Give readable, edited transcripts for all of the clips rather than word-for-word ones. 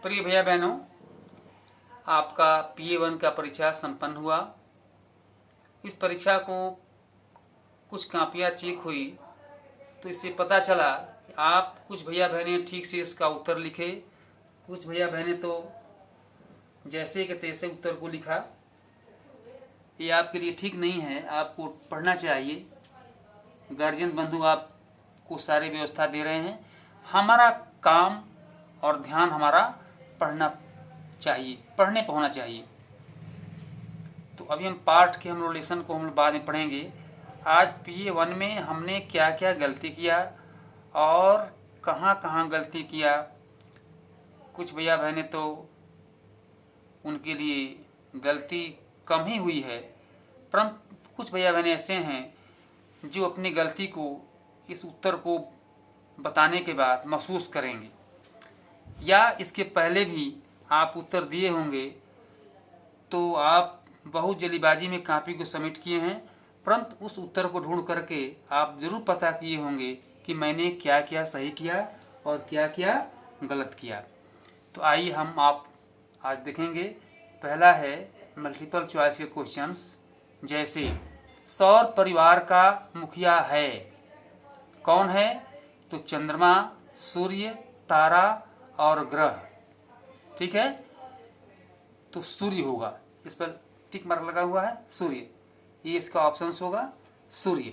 प्रिय भैया बहनों, आपका PA1 का परीक्षा संपन्न हुआ। इस परीक्षा को कुछ कापियाँ चेक हुई तो इससे पता चला कि आप कुछ भैया बहने ठीक से इसका उत्तर लिखे, कुछ भैया बहने तो जैसे कि तैसे उत्तर को लिखा। ये आपके लिए ठीक नहीं है, आपको पढ़ना चाहिए। गार्जियन बंधु आपको सारी व्यवस्था दे रहे हैं। हमारा काम और ध्यान हमारा पढ़ना चाहिए, पढ़ने पर होना चाहिए। तो अभी हम पाठ के हम लेसन को हम बाद में पढ़ेंगे। आज PA1 में हमने क्या क्या गलती किया और कहाँ कहाँ गलती किया। कुछ भैया बहने तो उनके लिए गलती कम ही हुई है, परंतु कुछ भैया बहने ऐसे हैं जो अपनी गलती को इस उत्तर को बताने के बाद महसूस करेंगे, या इसके पहले भी आप उत्तर दिए होंगे तो आप बहुत जल्दीबाजी में कापी को सबमिट किए हैं, परंतु उस उत्तर को ढूंढ करके आप जरूर पता किए होंगे कि मैंने क्या क्या सही किया और क्या क्या गलत किया। तो आइए हम आप आज देखेंगे। पहला है मल्टीपल चॉइस के क्वेश्चंस, जैसे सौर परिवार का मुखिया है, कौन है? तो चंद्रमा, सूर्य, तारा और ग्रह। ठीक है, तो सूर्य होगा। इस पर टिक मार्क लगा हुआ है, सूर्य। ये इसका ऑप्शन होगा, सूर्य।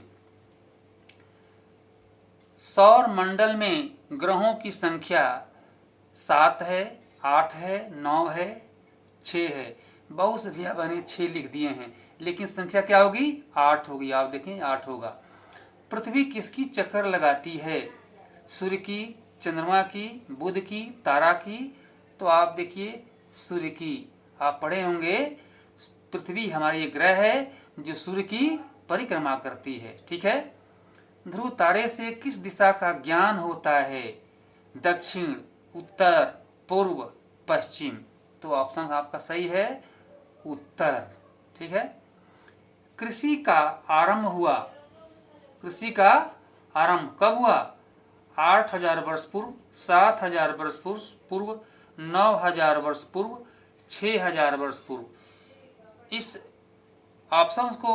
सौर मंडल में ग्रहों की संख्या 7 है, 8 है, 9 है, 6 है। बहुत से भैया बहने 6 लिख दिए हैं, लेकिन संख्या क्या होगी? 8 होगी। आप देखें 8 होगा। पृथ्वी किसकी चक्कर लगाती है? सूर्य की, चंद्रमा की, बुध की, तारा की। तो आप देखिए सूर्य की। आप पढ़े होंगे पृथ्वी हमारी एक ग्रह है जो सूर्य की परिक्रमा करती है। ठीक है। ध्रुव तारे से किस दिशा का ज्ञान होता है? दक्षिण, उत्तर, पूर्व, पश्चिम। तो ऑप्शन आपका सही है, उत्तर। ठीक है। कृषि का आरंभ हुआ, कृषि का आरंभ कब हुआ? 8000 वर्ष पूर्व, 7000 वर्ष पूर्व, 9000 वर्ष पूर्व, 6000 वर्ष पूर्व। इस ऑप्शंस को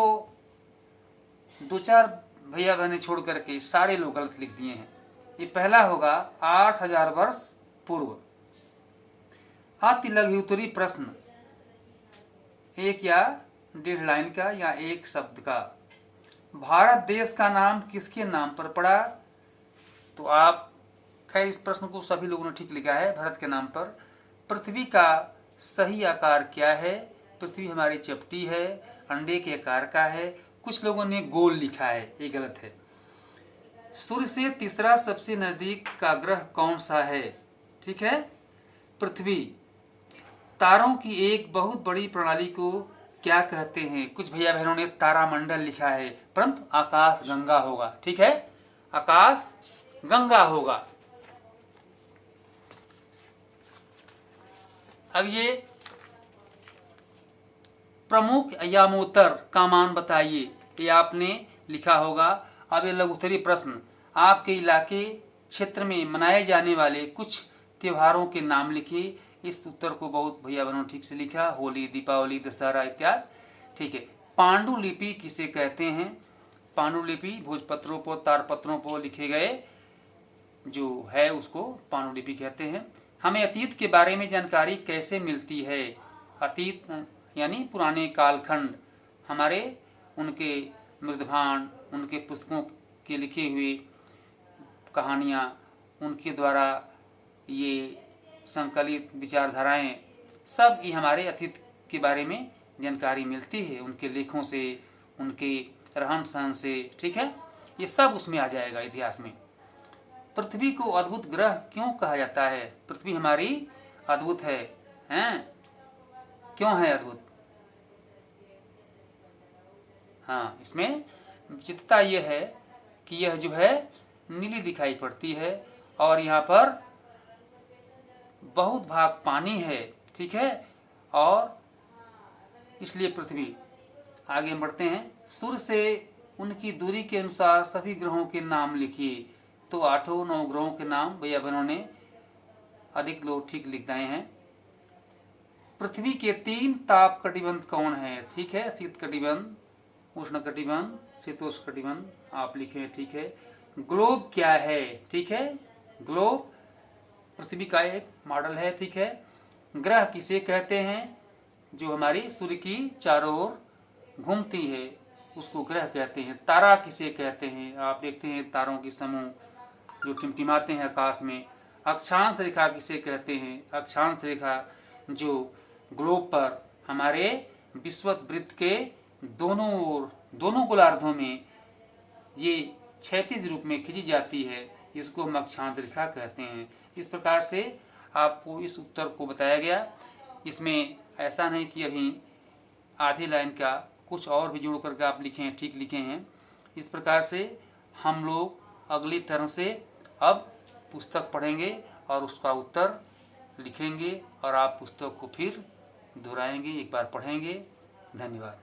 2-4 भैया बहने छोड़ करके सारे लोग गलत लिख दिए हैं। ये पहला होगा 8000 वर्ष पूर्व। अति लघु उत्तरी प्रश्न, एक या 1.5 लाइन का या एक शब्द का। भारत देश का नाम किसके नाम पर पड़ा? तो आप खैर इस प्रश्न को सभी लोगों ने ठीक लिखा है, भारत के नाम पर। पृथ्वी का सही आकार क्या है? पृथ्वी हमारी चपटी है, अंडे के आकार का है। कुछ लोगों ने गोल लिखा है, ये गलत है। सूर्य से तीसरा सबसे नजदीक का ग्रह कौन सा है? ठीक है, पृथ्वी। तारों की एक बहुत बड़ी प्रणाली को क्या कहते हैं? कुछ भैया बहनों ने तारामंडल लिखा है, परंतु आकाश गंगा होगा। ठीक है, आकाश गंगा होगा। अब ये प्रमुख यामोत्तर का मान बताइए, ये आपने लिखा होगा। अब ये लघु उत्तरी प्रश्न, आपके इलाके क्षेत्र में मनाए जाने वाले कुछ त्योहारों के नाम लिखिए। इस उत्तर को बहुत भैया बहनों ठीक से लिखा, होली, दीपावली, दशहरा इत्यादि। ठीक है। पांडुलिपि किसे कहते हैं? पांडुलिपि भोजपत्रों पर, तारपत्रों पर लिखे गए जो है उसको पांडुलिपि कहते हैं। हमें अतीत के बारे में जानकारी कैसे मिलती है? अतीत यानी पुराने कालखंड, हमारे उनके मृदभांड, उनके पुस्तकों के लिखे हुए कहानियाँ, उनके द्वारा ये संकलित विचारधाराएं, सब ये हमारे अतीत के बारे में जानकारी मिलती है, उनके लेखों से, उनके रहन सहन से। ठीक है, ये सब उसमें आ जाएगा इतिहास में। पृथ्वी को अद्भुत ग्रह क्यों कहा जाता है? पृथ्वी हमारी अद्भुत है, हैं? क्यों है अद्भुत? हाँ, इसमें विचित्रता यह है कि यह जो है नीली दिखाई पड़ती है और यहाँ पर बहुत भाग पानी है। ठीक है, और इसलिए पृथ्वी। आगे बढ़ते हैं। सूर्य से उनकी दूरी के अनुसार सभी ग्रहों के नाम लिखिए। तो 8 9 ग्रहों के नाम भैया बहनों ने अधिक लोग ठीक लिख रहे हैं। पृथ्वी के 3 ताप कटिबंध कौन है? ठीक है, शीत कटिबंध, उष्ण कटिबंध, शीतोष्ण कटिबंध आप लिखे, ठीक है। ग्लोब क्या है? ठीक है, ग्लोब पृथ्वी का एक मॉडल है, ठीक है। ग्रह किसे कहते हैं? जो हमारी सूर्य की चारों ओर घूमती है उसको ग्रह कहते हैं। तारा किसे कहते हैं? आप देखते हैं तारों के समूह जो टिमटिमाते हैं आकाश में। अक्षांश रेखा किसे कहते हैं? अक्षांश रेखा जो ग्लोब पर हमारे विषुवत वृत्त के दोनों ओर, दोनों गोलार्धों में ये क्षैतिज रूप में खींची जाती है, इसको हम अक्षांश रेखा कहते हैं। इस प्रकार से आपको इस उत्तर को बताया गया। इसमें ऐसा नहीं कि अभी आधी लाइन का कुछ और भी जोड़ करके आप लिखे हैं, ठीक लिखे हैं। इस प्रकार से हम लोग अगली टर्म से अब पुस्तक पढ़ेंगे और उसका उत्तर लिखेंगे और आप पुस्तक को फिर दोहराएंगे, एक बार पढ़ेंगे। धन्यवाद।